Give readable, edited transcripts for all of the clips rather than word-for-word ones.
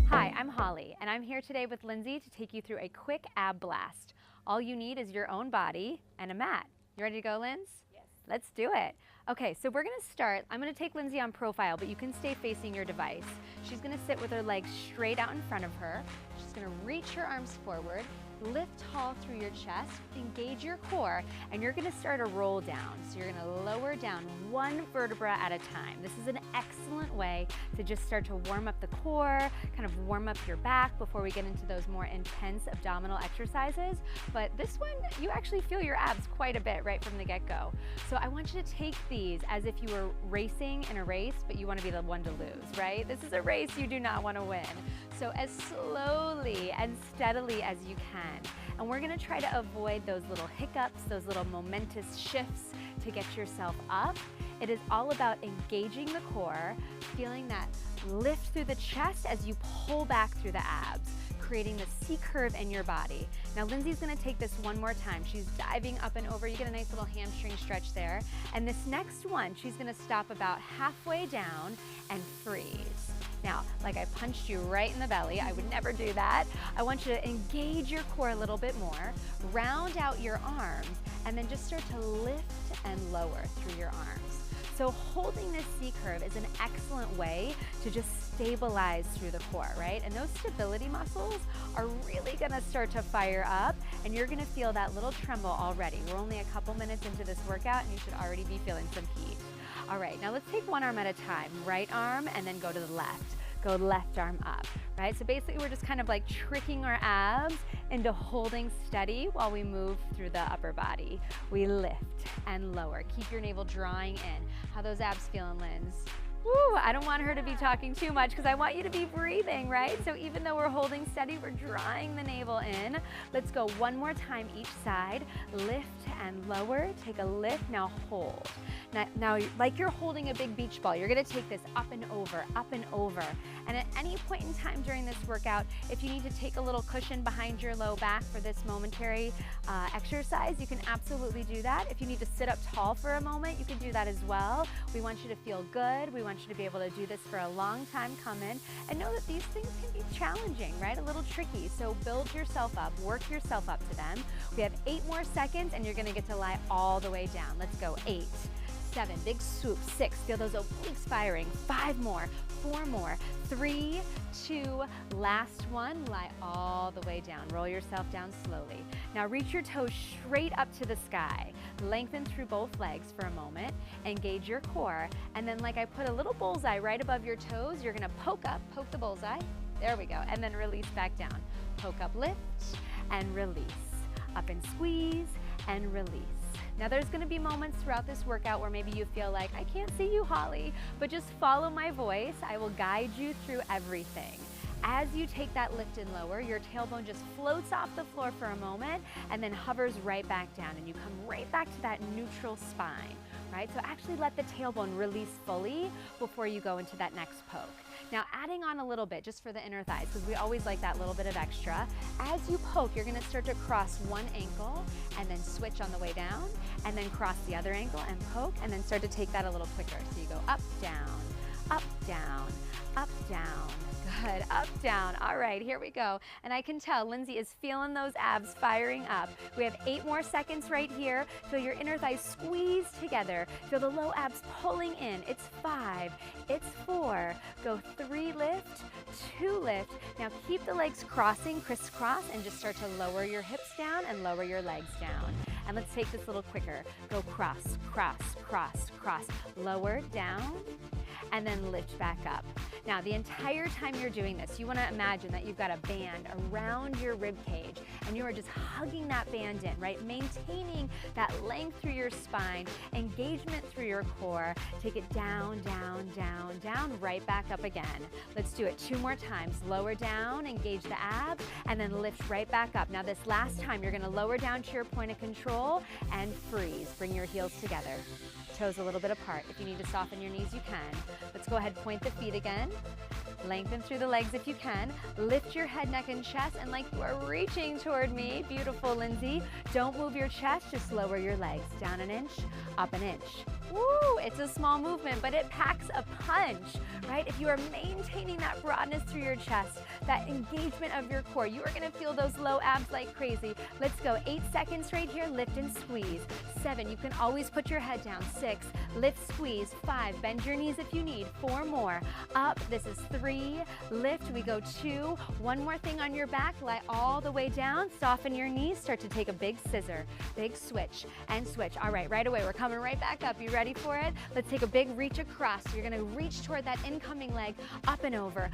Hi, I'm Holly, and I'm here today with Lindsay to take you through a quick ab blast. All you need is your own body and a mat. You ready to go, Linz? Yes. Let's do it. Okay, so we're gonna start. I'm gonna take Lindsay on profile, but you can stay facing your device. She's gonna sit with her legs straight out in front of her. She's gonna reach her arms forward, lift tall through your chest, engage your core, and you're gonna start a roll down. So you're gonna lower down one vertebra at a time. This is an excellent way to just start to warm up the core, kind of warm up your back before we get into those more intense abdominal exercises. But this one, you actually feel your abs quite a bit right from the get-go. So I want you to take these as if you were racing in a race, but you wanna be the one to lose, right? This is a race you do not wanna win. So as slowly and steadily as you can. And we're gonna try to avoid those little hiccups, those little momentous shifts to get yourself up. It is all about engaging the core, feeling that lift through the chest as you pull back through the abs, creating the C curve in your body. Now Lindsay's gonna take this one more time. She's diving up and over. You get a nice little hamstring stretch there. And this next one, she's gonna stop about halfway down and freeze. Now, like I punched you right in the belly, I would never do that. I want you to engage your core a little bit more, round out your arms, and then just start to lift and lower through your arms. So holding this C curve is an excellent way to just stabilize through the core, right? And those stability muscles are really gonna start to fire up, and you're gonna feel that little tremble already. We're only a couple minutes into this workout, and you should already be feeling some heat. All right, now let's take one arm at a time. Right arm, and then go to the left. Go left arm up, right? So basically we're just kind of like tricking our abs into holding steady while we move through the upper body. We lift and lower. Keep your navel drawing in. How those abs feeling, Linz? Woo, I don't want her to be talking too much because I want you to be breathing, right? So even though we're holding steady, we're drawing the navel in. Let's go one more time each side. Lift and lower, take a lift, now hold. Now, like you're holding a big beach ball, you're gonna take this up and over, up and over. And at any point in time during this workout, if you need to take a little cushion behind your low back for this momentary exercise, you can absolutely do that. If you need to sit up tall for a moment, you can do that as well. We want you to feel good. We want you to be able to do this for a long time coming, and know that these things can be challenging, right? A little tricky. So build yourself up, work yourself up to them. We have 8 more seconds, and you're gonna get to lie all the way down. Let's go. 8, 7, big swoop. 6, feel those obliques firing. 5 more, 4 more, 3, 2, last one, lie all the way down. Roll yourself down slowly. Now reach your toes straight up to the sky. Lengthen through both legs for a moment, engage your core, and then like I put a little bullseye right above your toes, you're gonna poke up, poke the bullseye, there we go, and then release back down. Poke up, lift, and release. Up and squeeze, and release. Now there's gonna be moments throughout this workout where maybe you feel like, I can't see you, Holly, but just follow my voice. I will guide you through everything. As you take that lift and lower, your tailbone just floats off the floor for a moment and then hovers right back down, and you come right back to that neutral spine, right? So actually let the tailbone release fully before you go into that next poke. Now adding on a little bit just for the inner thighs, because we always like that little bit of extra. As you poke, you're gonna start to cross one ankle and then switch on the way down, and then cross the other ankle and poke, and then start to take that a little quicker. So you go up, down, up, down, up, down. Good, up, down. All right, here we go. And I can tell Lindsay is feeling those abs firing up. We have 8 more seconds right here. Feel your inner thighs squeeze together. Feel the low abs pulling in. It's 5, it's 4. Go 3, lift, 2, lift. Now keep the legs crossing, crisscross, and just start to lower your hips down and lower your legs down. And let's take this a little quicker. Go cross, cross, cross, cross. Lower, down, and then lift back up. Now, the entire time you're doing this, you want to imagine that you've got a band around your rib cage, and you are just hugging that band in, right? Maintaining that length through your spine, engagement through your core. Take it down, down, down, down, right back up again. Let's do it 2 more times. Lower down, engage the abs, and then lift right back up. Now, this last time, you're going to lower down to your point of control and freeze. Bring your heels together. Toes a little bit apart. If you need to soften your knees, you can. Let's go ahead, point the feet again. Lengthen through the legs if you can. Lift your head, neck, and chest, and like you are reaching toward me. Beautiful, Lindsay. Don't move your chest, just lower your legs. Down an inch, up an inch. Woo! It's a small movement, but it packs a punch, right? If you are maintaining that broadness through your chest, that engagement of your core, you are gonna feel those low abs like crazy. Let's go. 8 seconds right here. Lift and squeeze. 7, you can always put your head down. 6, lift, squeeze. 5, bend your knees if you need. 4 more. Up, this is 3, lift, we go 2. 1 more thing on your back, lie all the way down, soften your knees, start to take a big scissor, big switch, and switch. All right, right away, we're coming right back up. You ready for it? Let's take a big reach across. You're gonna reach toward that incoming leg, up and over,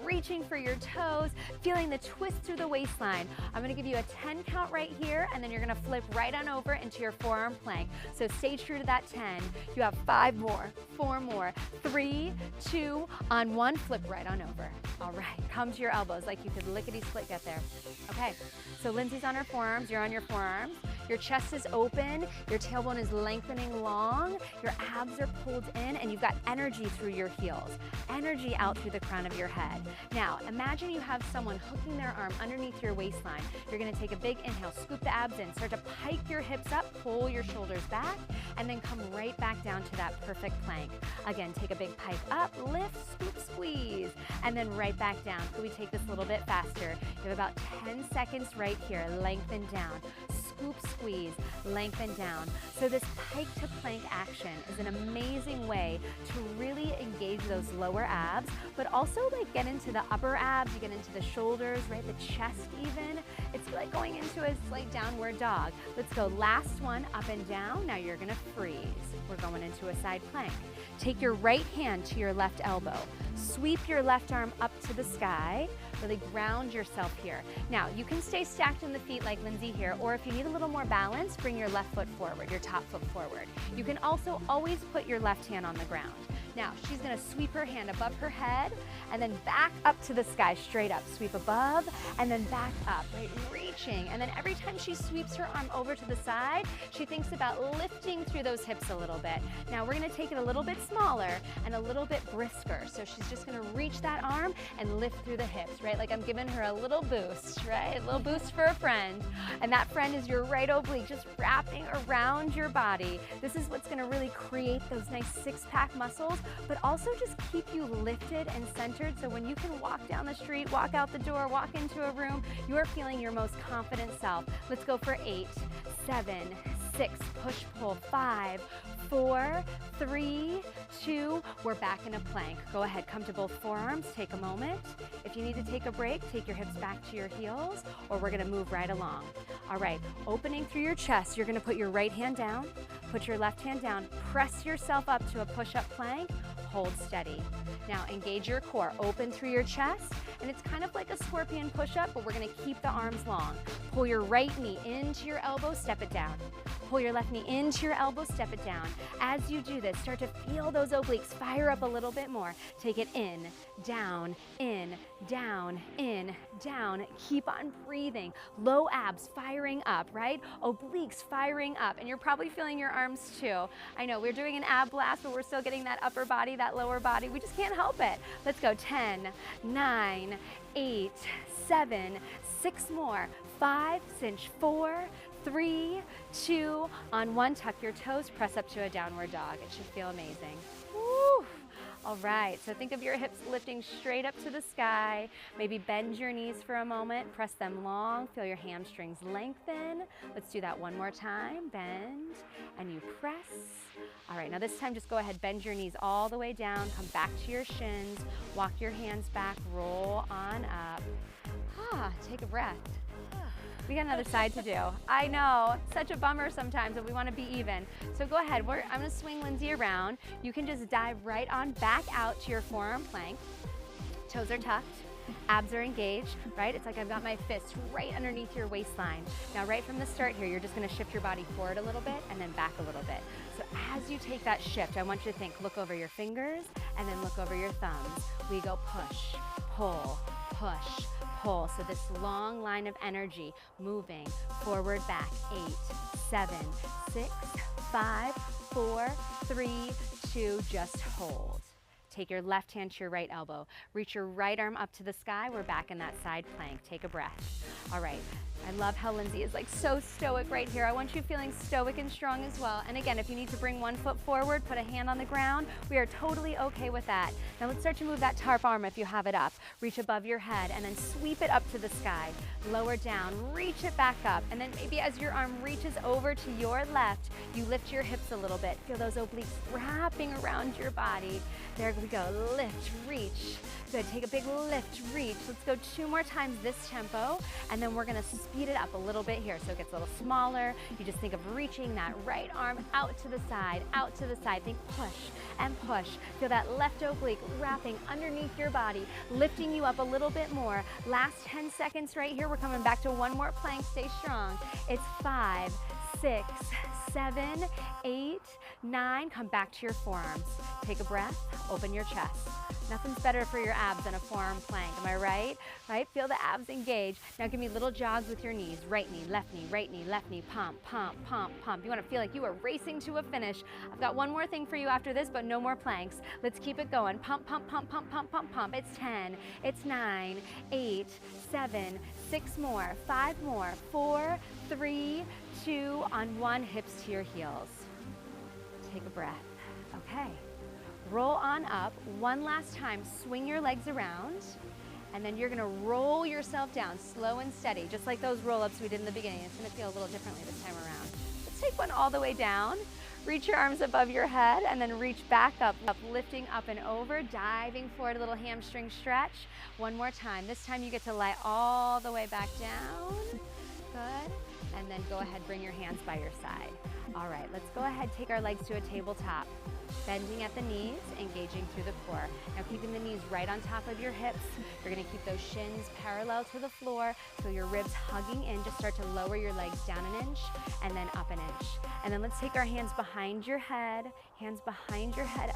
reaching for your toes, feeling the twist through the waistline. I'm gonna give you a 10 count right here, and then you're gonna flip right on over into your forearm plank. So stay true to that 10. You have 5 more, 4 more, 3, 2, on 1, flip right on over. All right, come to your elbows like you could lickety-split get there. Okay, so Lindsay's on her forearms, you're on your forearms. Your chest is open, your tailbone is lengthening long, your abs are pulled in, and you've got energy through your heels, energy out through the crown of your head. Now, imagine you have someone hooking their arm underneath your waistline. You're gonna take a big inhale, scoop the abs in, start to pike your hips up, pull your shoulders back, and then come right back down to that perfect plank. Again, take a big pike up, lift, scoop, squeeze, and then right back down. Could we take this a little bit faster? You have about 10 seconds right here, lengthen down. Scoop, squeeze, lengthen down. So this pike to plank action is an amazing way to really engage those lower abs, but also like get into the upper abs, you get into the shoulders, right? The chest even. It's like going into a slight downward dog. Let's go, last one, up and down. Now you're gonna freeze. We're going into a side plank. Take your right hand to your left elbow. Sweep your left arm up to the sky. Really ground yourself here. Now, you can stay stacked in the feet like Lindsay here, or if you need a little more balance, bring your left foot forward, your top foot forward. You can also always put your left hand on the ground. Now, she's gonna sweep her hand above her head and then back up to the sky, straight up. Sweep above and then back up, right? Reaching. And then every time she sweeps her arm over to the side, she thinks about lifting through those hips a little bit. Now, we're gonna take it a little bit smaller and a little bit brisker. So she's just gonna reach that arm and lift through the hips, right? Like I'm giving her a little boost, right? A little boost for a friend. And that friend is your right oblique, just wrapping around your body. This is what's gonna really create those nice six-pack muscles, but also just keep you lifted and centered, so when you can walk down the street, walk out the door, walk into a room, you are feeling your most confident self. Let's go for 8, 7, 6, push, pull, 5, 4, 3, 2, we're back in a plank. Go ahead, come to both forearms, take a moment. If you need to take a break, take your hips back to your heels, or we're gonna move right along. All right, opening through your chest, you're gonna put your right hand down, put your left hand down, press yourself up to a push-up plank, hold steady. Now engage your core, open through your chest, and it's kind of like a scorpion push-up, but we're gonna keep the arms long. Pull your right knee into your elbow, step it down. Pull your left knee into your elbow, step it down. As you do this, start to feel those obliques fire up a little bit more. Take it in, down, in, down, in, down. Keep on breathing. Low abs firing up, right? Obliques firing up, and you're probably feeling your arms too. I know, we're doing an ab blast, but we're still getting that upper body, that lower body. We just can't help it. Let's go, 10, 9, 8, 7, 6 more, 5, cinch, 4, 3, 2, on 1, tuck your toes, press up to a downward dog. It should feel amazing. Woo! All right, so think of your hips lifting straight up to the sky. Maybe bend your knees for a moment, press them long, feel your hamstrings lengthen. Let's do that one more time. Bend, and you press. All right, now this time just go ahead, bend your knees all the way down, come back to your shins, walk your hands back, roll on up. Take a breath. We got another side to do. I know, such a bummer sometimes, but we want to be even. So go ahead, I'm gonna swing Lindsay around. You can just dive right on back out to your forearm plank. Toes are tucked, abs are engaged, right? It's like I've got my fists right underneath your waistline. Now right from the start here, you're just gonna shift your body forward a little bit and then back a little bit. So as you take that shift, I want you to think, look over your fingers and then look over your thumbs. We go push, pull, push, pull. So this long line of energy moving forward, back. 8, 7, 6, 5, 4, 3, 2, just hold. Take your left hand to your right elbow. Reach your right arm up to the sky. We're back in that side plank. Take a breath. All right. I love how Lindsay is like so stoic right here. I want you feeling stoic and strong as well. And again, if you need to bring one foot forward, put a hand on the ground, we are totally okay with that. Now let's start to move that tarp arm if you have it up. Reach above your head and then sweep it up to the sky. Lower down, reach it back up. And then maybe as your arm reaches over to your left, you lift your hips a little bit. Feel those obliques wrapping around your body. There we go, lift, reach. Good, take a big lift, reach. Let's go 2 more times this tempo, and then we're gonna speed it up a little bit here so it gets a little smaller. You just think of reaching that right arm out to the side, out to the side. Think push and push. Feel that left oblique wrapping underneath your body, lifting you up a little bit more. Last 10 seconds right here. We're coming back to one more plank. Stay strong. It's 5, 6, 7, 8, 9. Come back to your forearms. Take a breath, open your chest. Nothing's better for your abs than a forearm plank, am I right? Right? Feel the abs engage. Now give me little jogs with your knees. Right knee, left knee, right knee, left knee. Pump, pump, pump, pump. You want to feel like you are racing to a finish. I've got one more thing for you after this, but no more planks. Let's keep it going. Pump, pump, pump, pump, pump, pump, pump. It's 10, it's 9, 8, 7, 6 more, 5 more, 4, 3, 2, on 1, hips to your heels. Take a breath. Okay. Roll on up. One last time, swing your legs around, and then you're gonna roll yourself down, slow and steady, just like those roll-ups we did in the beginning. It's gonna feel a little differently this time around. Let's take one all the way down. Reach your arms above your head, and then reach back up, lifting up and over, diving forward, a little hamstring stretch. One more time. This time you get to lie all the way back down. Good. And then go ahead, bring your hands by your side. All right, let's go ahead, take our legs to a tabletop. Bending at the knees, engaging through the core. Now keeping the knees right on top of your hips. You're gonna keep those shins parallel to the floor, feel your ribs hugging in. Just start to lower your legs down an inch and then up an inch. And then let's take our hands behind your head,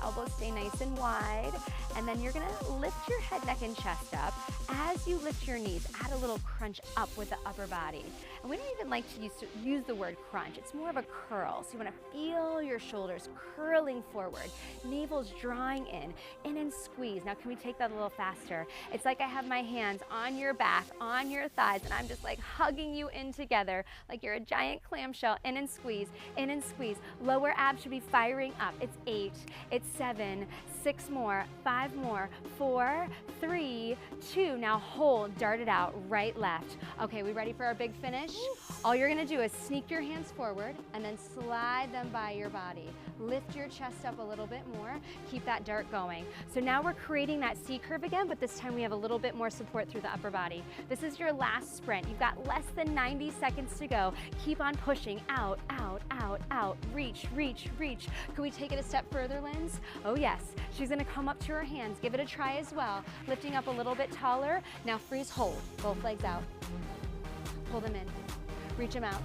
elbows stay nice and wide. And then you're gonna lift your head, neck, and chest up. As you lift your knees, add a little crunch up with the upper body. And we don't even like to use the word crunch. It's more of a curl. So you wanna feel your shoulders curling forward, navel's drawing in and squeeze. Now can we take that a little faster? It's like I have my hands on your back, on your thighs, and I'm just like hugging you in together, like you're a giant clamshell, in and squeeze, in and squeeze. Lower abs should be firing up. It's 8, it's 7, 6 more, 5 more, 4, 3, 2. Now hold, dart it out, right, left. Okay, we ready for our big finish? All you're gonna do is sneak your hands forward and then slide them by your body. Lift your chest up a little bit more. Keep that dart going. So now we're creating that C curve again, but this time we have a little bit more support through the upper body. This is your last sprint. You've got less than 90 seconds to go. Keep on pushing out, out, out, out. Reach, reach, reach. Can we take it a step further, Linz? Oh yes. She's gonna come up to her hands. Give it a try as well. Lifting up a little bit taller. Now freeze, hold. Both legs out. Pull them in. Reach them out.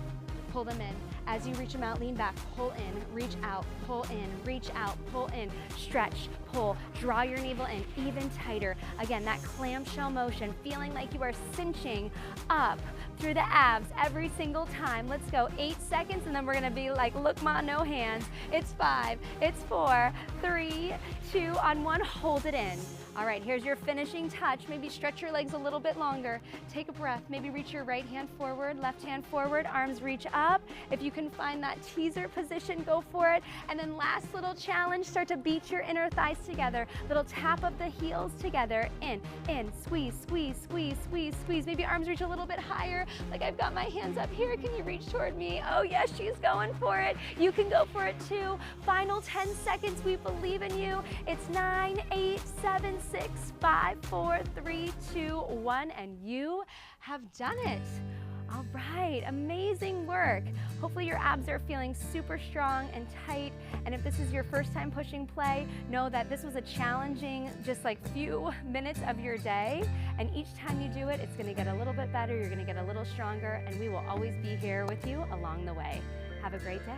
Pull them in. As you reach them out, lean back, pull in, reach out, pull in, reach out, pull in, stretch, pull, draw your navel in even tighter. Again, that clamshell motion, feeling like you are cinching up through the abs every single time. Let's go, 8 seconds, and then we're gonna be like, look ma, no hands. It's 5, it's 4, 3, 2, on 1, hold it in. All right, here's your finishing touch. Maybe stretch your legs a little bit longer. Take a breath. Maybe reach your right hand forward, left hand forward, arms reach up. If you can find that teaser position, go for it. And then last little challenge, start to beat your inner thighs together. Little tap of the heels together. In, squeeze, squeeze, squeeze, squeeze, squeeze. Maybe arms reach a little bit higher. Like I've got my hands up here. Can you reach toward me? Oh yes, she's going for it. You can go for it too. Final 10 seconds. We believe in you. It's 9, 8, 7, 6, 5, 4, 3, 2, 1, and you have done it. All right, amazing work. Hopefully your abs are feeling super strong and tight. And if this is your first time pushing play, know that this was a challenging, just like few minutes of your day. And each time you do it, it's gonna get a little bit better, you're gonna get a little stronger, and we will always be here with you along the way. Have a great day.